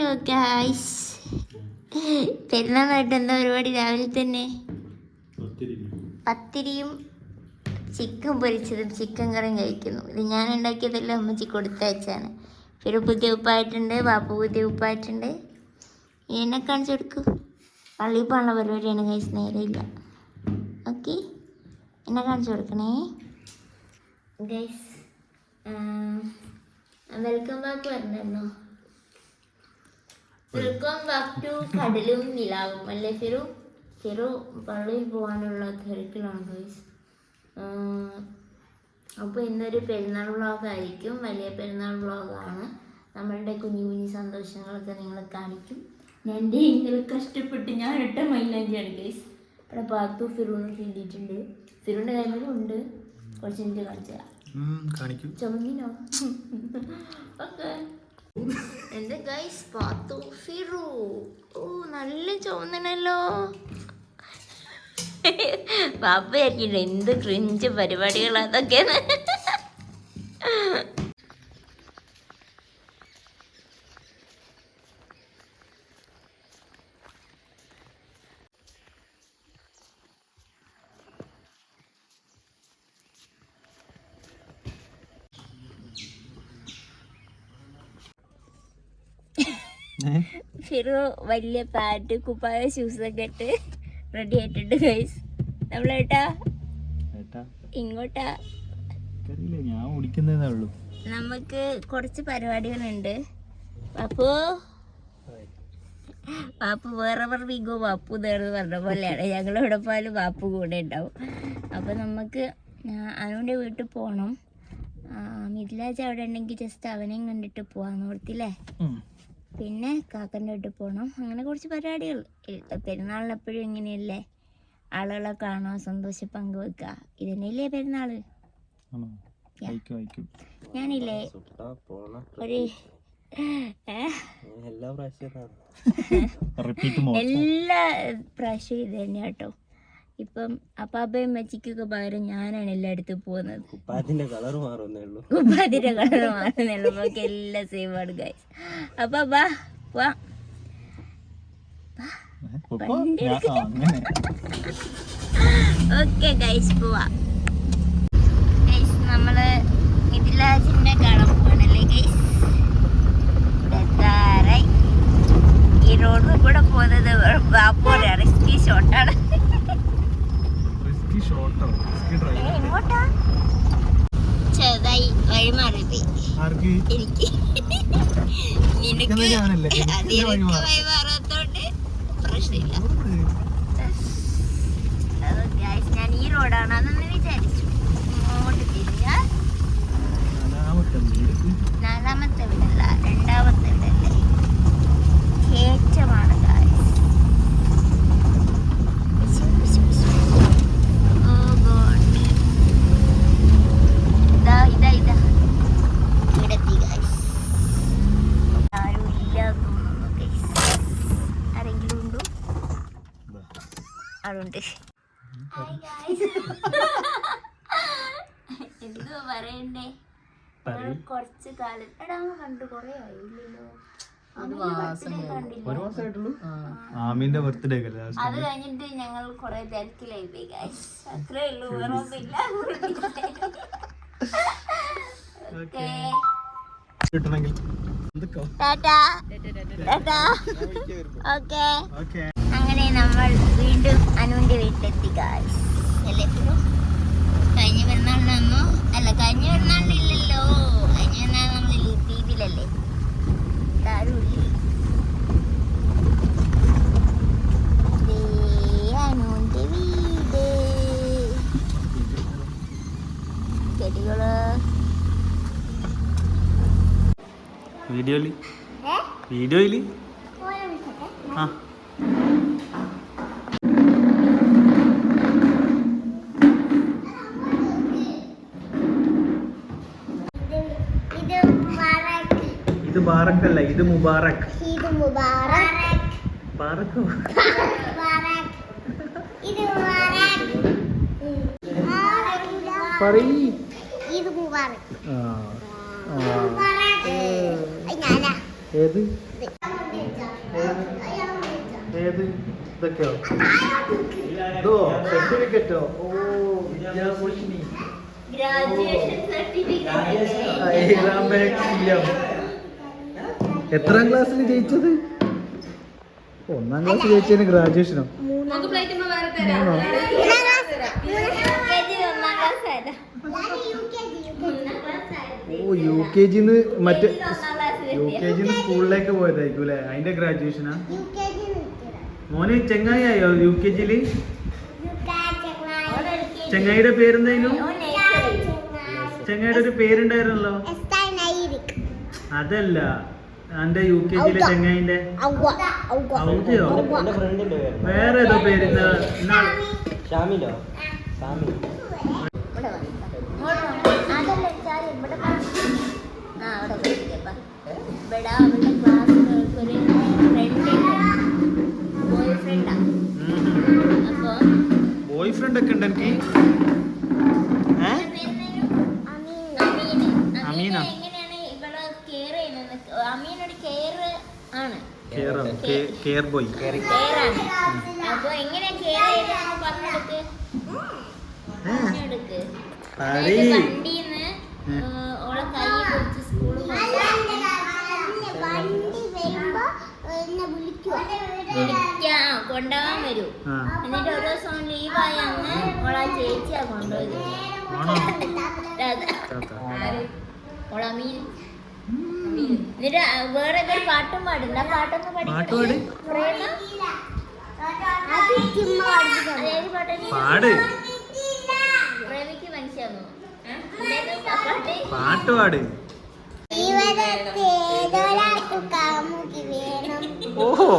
Hello guys, പെരുന്നാളായിട്ട് എന്താ പരിപാടി? രാവിലെ തന്നെ പത്തിരിയും ചിക്കൻ പൊരിച്ചതും ചിക്കൻ കറിയും കഴിക്കുന്നു. ഇത് ഞാൻ ഉണ്ടാക്കിയതെല്ലാം അമ്മച്ചി കൊടുത്തയച്ചാണ്. ഫിറു പുതിയ ഉപ്പായിട്ടുണ്ട്, ബാപ്പു പുതിയ ഉപ്പായിട്ടുണ്ട്. എന്നെ കാണിച്ചു കൊടുക്കൂ. പള്ളിയിൽ പോകാനുള്ള പരിപാടിയാണ് ഗൈസ്, നേരെയില്ല. ഓക്കെ, എന്നെ കാണിച്ചു കൊടുക്കണേ ഗൈസ്. വെൽക്കം ബാക്ക് പറഞ്ഞോ. വെൽക്കം ബാക്ക് ടു കടലും നിലാവും അല്ലേ ഫിറു? ഫിറു പള്ളിയിൽ പോകാനുള്ള തിരക്കിലാണ് ഗൈസ്. അപ്പോൾ ഇന്നൊരു പെരുന്നാൾ വ്ളോഗായിരിക്കും, വലിയ പെരുന്നാൾ വ്ളോഗാണ്. നമ്മളുടെ കുഞ്ഞു കുഞ്ഞു സന്തോഷങ്ങളൊക്കെ നിങ്ങളെ കാണിക്കും. എൻ്റെ ഇങ്ങനെ കഷ്ടപ്പെട്ട് ഞാൻ ഇട്ട മൈലാഞ്ചിയാണ് ഗൈസ്. അവിടെ പാത്തു ഫിറുവിന് കിട്ടിയിട്ടുണ്ട്. ഫിറുവിൻ്റെ കൈമേലും ഉണ്ട്. കുറച്ച് എനിക്ക് കാണിച്ചു തരാം. ചുമങ്ങിനോ? ഓക്കെ. എൻ്റെ ഗൈസ് പാത്തു ഫിറു. ഓ, നല്ല ചുമന്നണല്ലോ. പാപ്പയാക്കിണ്ട് എന്ത് ക്രിഞ്ച് പരിപാടികൾ അതൊക്കെയാണ്. ഫിറു വലിയ പാറ്റ് കുപ്പായ ഷൂസൊക്കെ ഇട്ട് റെഡി ആയിട്ടുണ്ട് ഗൈസ്. നമ്മളേട്ടാ ഇങ്ങോട്ടാ. നമുക്ക് കുറച്ച് പരിപാടികളുണ്ട്. പാപ്പു വേറെ വിഗോ പാപ്പു നേർന്ന് പറഞ്ഞ പോലെയാണ്. ഞങ്ങളിവിടെ പോയാലും പാപ്പു കൂടെ ഉണ്ടാവും. അപ്പോൾ നമുക്ക് അനുവിൻ്റെ വീട്ടിൽ പോകണം. മിഥിലാജ് അവിടെ ഉണ്ടെങ്കിൽ ജസ്റ്റ് അവനെയും കണ്ടിട്ട് പോകാമെന്ന് ഓർത്തില്ലേ. പിന്നെ കാക്കൻ്റെ വീട്ടിൽ പോകണം. അങ്ങനെ കുറച്ച് പരിപാടികൾ. പെരുന്നാളിന് എപ്പോഴും ഇങ്ങനെയല്ലേ, ആളുകളെ കാണുക, സന്തോഷം പങ്കുവെക്കുക. ഇതന്നെയല്ലേ പെരുന്നാള്. ഞാനില്ലേ ഒരു എല്ലാ പ്രാവശ്യവും ഇത് തന്നെ കേട്ടോ. ഇപ്പം അപ്പാപ്പയും മച്ചിക്കൊക്കെ പകരം ഞാനാണ് എല്ലായിടത്തും പോകുന്നത്. കുപ്പായത്തിന്റെ കളർ മാറുന്നേ ഉള്ളൂ. ബാക്കി എല്ലാം സെയിം ആണ് ഗൈസ്. അപ്പൊ ഓക്കെ ഗൈസ്, പോവാ. ഗൈസ്, നമ്മള് മിഥിലാജിനെ കാണാൻ പോകണല്ലേ ഗൈസ്. ഈ റോഡിൽ കൂടെ പോകുന്നത് ബാപ്പോടെ റിസ്കി ഷോട്ടാണ്. ചെറുതായി വഴിമാറി എനിക്ക്. വഴിമാറാത്തോണ്ട് പ്രശ്നമില്ല. ഞാൻ ഈ റോഡാണ് അതെന്ന് വിചാരിച്ചു. ഇങ്ങോട്ട് തിരിഞ്ഞാൽ നാലാമത്തെ വീടല്ല, രണ്ടാമത്തെ വീടല്ലേ. ഏറ്റമാണ് എന്തോ പറയണ്ടേ. കുറച്ച് കാലം കണ്ടു കൊറേ ആയില്ലല്ലോ. അത് കഴിഞ്ഞിട്ട് ഞങ്ങൾ കൊറേ തിരക്കിലായി പോയി ഗൈസ്. അത്രേ ഉള്ളൂ, വേറെ ഒന്നുമില്ല. അങ്ങനെ നമ്മൾ വീണ്ടും അനുവിന്റെ വീട്ടിലെത്തി ഗൈസ്. അല്ലേ കഴിഞ്ഞ പെരുന്നാളിനൊന്നോ അല്ല, കഴിഞ്ഞ പെരുന്നാളിനില്ലല്ലോ. കഴിഞ്ഞ പെരുന്നാൾ നമ്മൾ ദ്വീപിലല്ലേ. അനുവിന്റെ വീട്. ചെടികള് വീഡിയോയില് ആ ഇത് ബാറക്കല്ല, ഇത് മുബാറക്. ബാറക്ക് പറയ്. ഇത് മുബാറക്. ഏത് ഏത് ഇതൊക്കെയോ ഇതോ സർട്ടിഫിക്കറ്റോ ഓ വിദ്യാഭൂഷണി ഗ്രാജുവേഷൻ സർട്ടിഫിക്കറ്റ്. എത്രാം ക്ലാസ്സിൽ ജയിച്ചത്? 1ാം ക്ലാസ് ജയിച്ചതിന് ഗ്രാജുവേഷനോ? ഓ യു കെ ജിന്ന് മറ്റേ യുകെജിന്ന് സ്കൂളിലേക്ക് പോയതായിരിക്കും അല്ലേ? അതിന്റെ ഗ്രാജുവേഷനാ? മോന് ചെങ്ങായിയോ യു കെ ജിയില്? ചെങ്ങായിയുടെ പേരെന്തായാലും? ചെങ്ങായിയുടെ ഒരു പേരുണ്ടായിരുന്നല്ലോ. അതല്ല എന്റെ യു കെ ജിയിലെ ചെങ്ങായിന്റെ ഔദ്യോ വേറെ ഏതോ പേര് ബോയ് ഫ്രണ്ട് ഒക്കെ ഉണ്ട് എനിക്ക്. അമീന അമീനോട് കെയർ ആണ്, കെയർ ബോയ്. അപ്പൊ എങ്ങനെ കെയർ ചെയ്തെന്ന് പറഞ്ഞെടുക്ക്. വണ്ടിന്ന് ഓളെ കൈ പിടിച്ച് സ്കൂളിൽ കൊണ്ടുപോകാൻ വരൂ. എന്നിട്ട് ഒരു ദിവസം ലീവായി അന്ന് ഓളെ ചേച്ചിയാ കൊണ്ടുപോയത്. ഓളമീൻ. എന്നിട്ട് വേറെ ഏതൊരു പാട്ടും പാടുണ്ട്. ആ പാട്ടൊന്ന് പാടി. പ്രേമിക്ക് മനസ്സിലാകുന്നു പാട്ട് പാട്. ഓഹോ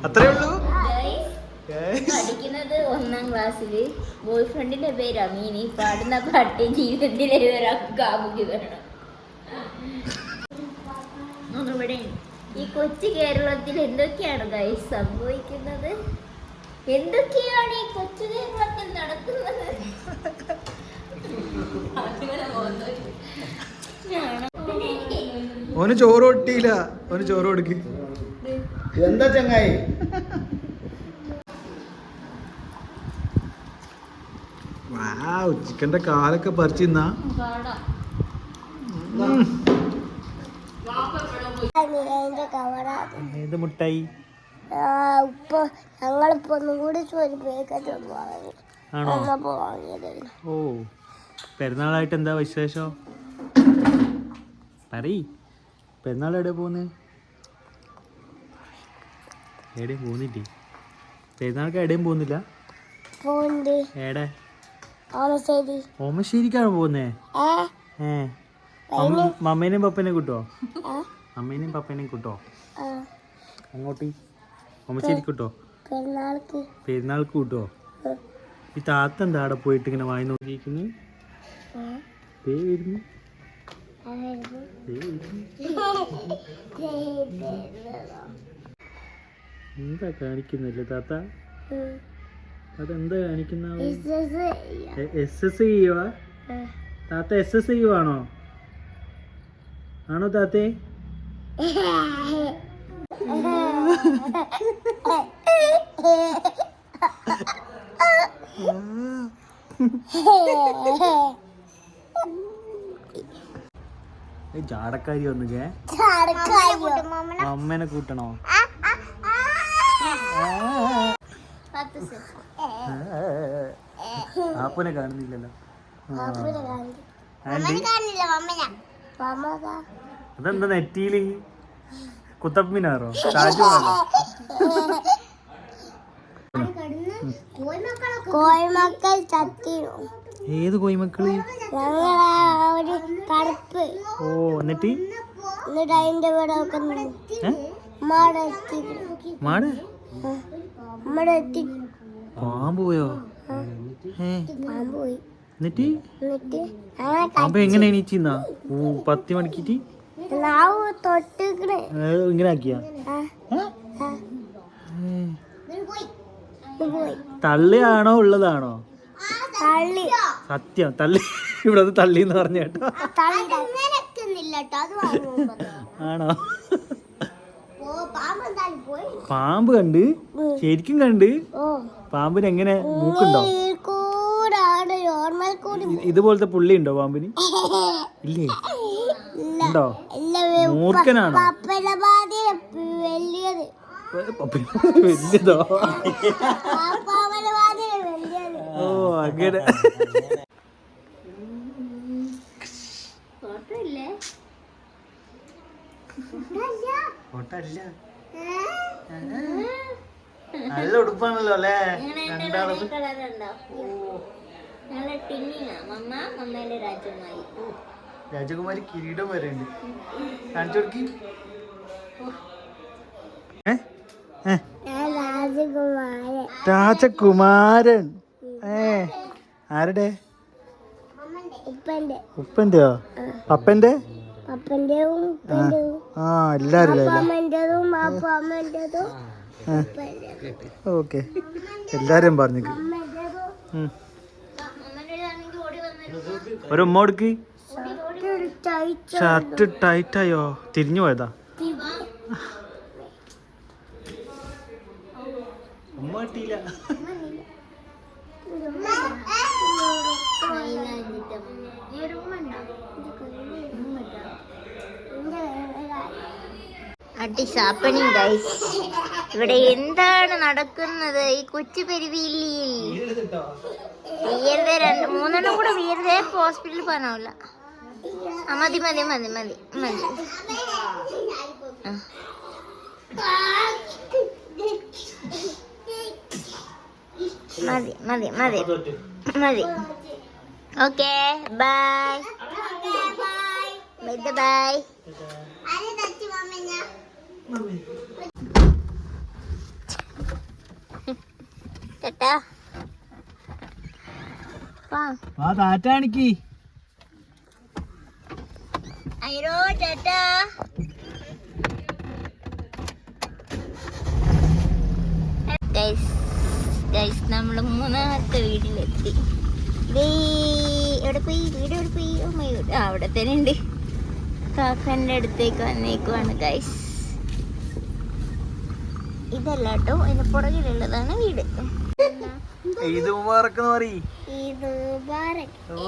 അത്രേ ഉള്ളൂ. പഠിക്കുന്നത് 1ാം ക്ലാസ്സില്. ബോയ് ഫ്രണ്ടിന്റെ പേര് അമീനി. പാടുന്ന പാട്ട് ജീവിതത്തിലെ ഒരാൾക്ക് കാമുകി വേണം. ഇവിടെ ഈ കൊച്ചു കേരളത്തിൽ എന്തൊക്കെയാണ് ഗൈസ് സംഭവിക്കുന്നത്? എന്തൊക്കെയാണ് ഈ കൊച്ചു കേരളത്തിൽ നടക്കുന്നത്? ഓന് ചോറ് കൊട്ടിയില്ല. ഓന് ചോറ് കൊടുക്ക്. എന്താ ചങ്ങായി? ചിക്കന്റെ കാലൊക്കെ പറിച്ചിന്നാ. ഏത് മുട്ടായി? ഞങ്ങളിപ്പോ ഒന്നും കൂടി ആണോ? ഓ പെരുന്നാളായിട്ട് എന്താ വിശേഷം? പറയ്. പെരുന്നാൾ എവിടെ പോന്ന്? എവിടെയും പോകുന്നില്ലേ? പെരുന്നാൾക്ക് എവിടെയും പോകുന്നില്ല? എവിടെ? ഓമശ്ശേരിക്കാണോ പോകുന്നേ? മമ്മേനെയും പപ്പനെയും കൂട്ടോ? അമ്മേനെയും പപ്പനെയും കൂട്ടോ? അങ്ങോട്ട് ഓമശ്ശേരി കൂട്ടോ? പെരുന്നാൾക്ക് കൂട്ടോ? ഈ താത്ത എന്താ അവിടെ പോയിട്ട് ഇങ്ങനെ വായി നോക്കിയിരിക്കുന്നു? എന്താ കാണിക്കുന്നില്ല താത്ത? അതെന്താ കാണിക്കുന്ന? SS ചെയ്യുവാ താത്ത? SS ചെയ്യുവാണോ? ആണോ താത്തേ? ചാടക്കാരി വന്നുകേ. അമ്മേനെ കൂട്ടണോ? ആപ്പനെ കാണുന്നില്ലല്ലോ. അതെന്താ നെറ്റിയില് കുത്തബ് മിനാറോ താജ്മഹലോ? കോഴിമക്കൾ ചത്തിനു. ഏത് കോഴിമക്കള്? കറുപ്പ്. ഓ എന്നിട്ട് അതിന്റെ ഇവിടെ പാമ്പ് പോയോ? പാമ്പ് പോയി. എന്നിട്ട് പാമ്പ് എങ്ങനെ എണീച്ചിന്നാ? 10 മണിക്കിട്ട് ഇങ്ങനെ ആക്കിയാ? തള്ളിയാണോ ഉള്ളതാണോ? സത്യം തള്ളി. ഇവിടെ തള്ളി എന്ന് പറഞ്ഞ കേട്ടോ. ആണോ? പാമ്പ് എന്തായാലും പോയി. പാമ്പ് കണ്ട്, ശരിക്കും കണ്ട്. പാമ്പിന് എങ്ങനെ മൂക്കുണ്ടോ? കൂടാണ് നോർമൽ കൂടി. ഇതുപോലത്തെ പുള്ളി ഉണ്ടോ പാമ്പിന്? ഇല്ലേ? ഉണ്ടോ? മൂർഖനാണോ? വലിയത് വലിയതോ? ഓ അങ്ങനെ. ഫോട്ടോ ഇല്ലേ? ഫോട്ടോ അല്ല, നല്ല ഉടുപ്പാണല്ലോ അല്ലേ രണ്ടാളും. കളറുണ്ടോ? നല്ല ടിന്നിങ്ങാ. മമ്മേന്റെ രാജകുമാരി. രാജകുമാരി കിരീടം വരെ ഉണ്ട്. കാണിച്ചു കൊടുക്കി. രാജകുമാരൻ. ആരുടെ? ഉപ്പന്റെയോ? പപ്പന്റെ? ആ എല്ലാരും. ഓക്കെ, എല്ലാരും പറഞ്ഞു. ഒരു ഉമ്മ കൊടുക്ക്. ഷർട്ട് ടൈറ്റായോ? തിരിഞ്ഞു പോയതാ? ഉമ്മ കിട്ടിയില്ല. ഇവിടെ എന്താണ് നടക്കുന്നത് ഈ കൊച്ചു പെരുവിയിൽ? വീരതെ 3 കൂടെ വീരതെ ഹോസ്പിറ്റലിൽ പോകാനാവില്ല. മതി മതി മതി മതി മതി. മതി മതി മതി മതി. Okay bye bye bye. ചേട്ടാ താറ്റാണിക്ക്. അയ്യോ ചേട്ടാ. നമ്മള് 3ാമത്തെ വീട്ടിലെത്തി. എവിടെ പോയി? വീട് എവിടെ പോയി? ഓ മൈ ഗോഡ്, അവിടെ തന്നെ ഉണ്ട്. കാക്കൻ്റെ അടുത്തേക്ക് വന്നേക്കുവാണ് ഗൈസ്. ഇതല്ല കേട്ടോ, അതിന്റെ പുറകിലുള്ളതാണ് വീട്. ഓ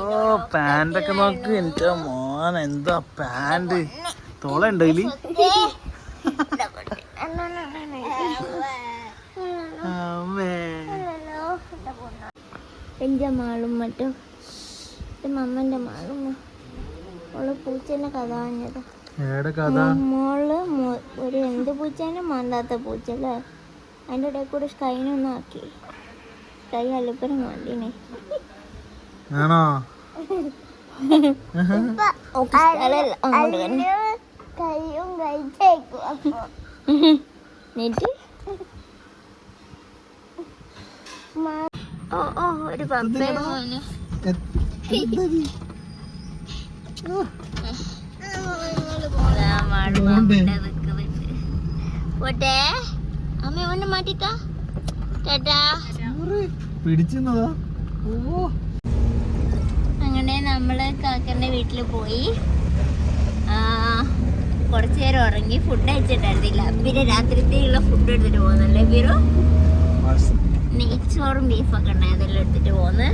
പാൻറ്റൊക്കെ നോക്ക്. എന്റെ മോൻ എന്താ പാൻറ് തോളുണ്ടോ ഇതില്? എൻ്റെ മാളും മറ്റും മമ്മൻ്റെ മാളും ഓള് പൂച്ചേൻ്റെ കഥ പറഞ്ഞത്. മോള് ഒരു എന്ത് പൂച്ചേൻ്റെ മാന്താത്ത പൂച്ച അല്ലേ? അതിൻ്റെ ഇടയിൽ കൂടെ സ്കൈനൊന്നും ആക്കി. സ്കൈ അല്ലിപ്പനും വേണ്ടീനെ. ആണോ? ഒരു പപ്പയുടെ മോന് പോട്ടെ. അമ്മ ഒന്ന് മാറ്റിക്കാ. ടാറ്റാ. പിടിച്ചെന്നതാ. അങ്ങനെ നമ്മള് കാക്കന്റെ വീട്ടിൽ പോയി. കുറച്ചു നേരം ഉറങ്ങി. ഫുഡ് കഴിച്ചിട്ടായിരുന്നില്ല. പിന്നെ രാത്രിത്തേക്കുള്ള ഫുഡ് എടുത്തിട്ട് പോകുന്നല്ലേ ബീറോ? നെയ്ച്ചോറും ബീഫൊക്കെ ഉണ്ടായതെല്ലാം എടുത്തിട്ട് പോന്ന്.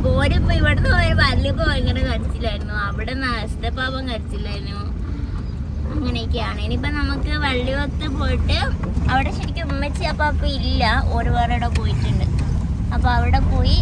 പോരിപ്പോ ഇവിടുന്ന് പോയപ്പോ അല്ലിപ്പോ ഭയങ്കര കരച്ചിലായിരുന്നു. അവിടെ നഷ്ടപാപം കരച്ചിലായിരുന്നു. അങ്ങനെയൊക്കെയാണ്. ഇനിയിപ്പോ നമുക്ക് വള്ളിവത്ത് പോയിട്ട് അവിടെ ശരിക്കും ഉമ്മച്ചി അപ്പാപ്പ ഇല്ല, ഓരോ വേറെ പോയിട്ടുണ്ട്. അപ്പൊ അവിടെ പോയി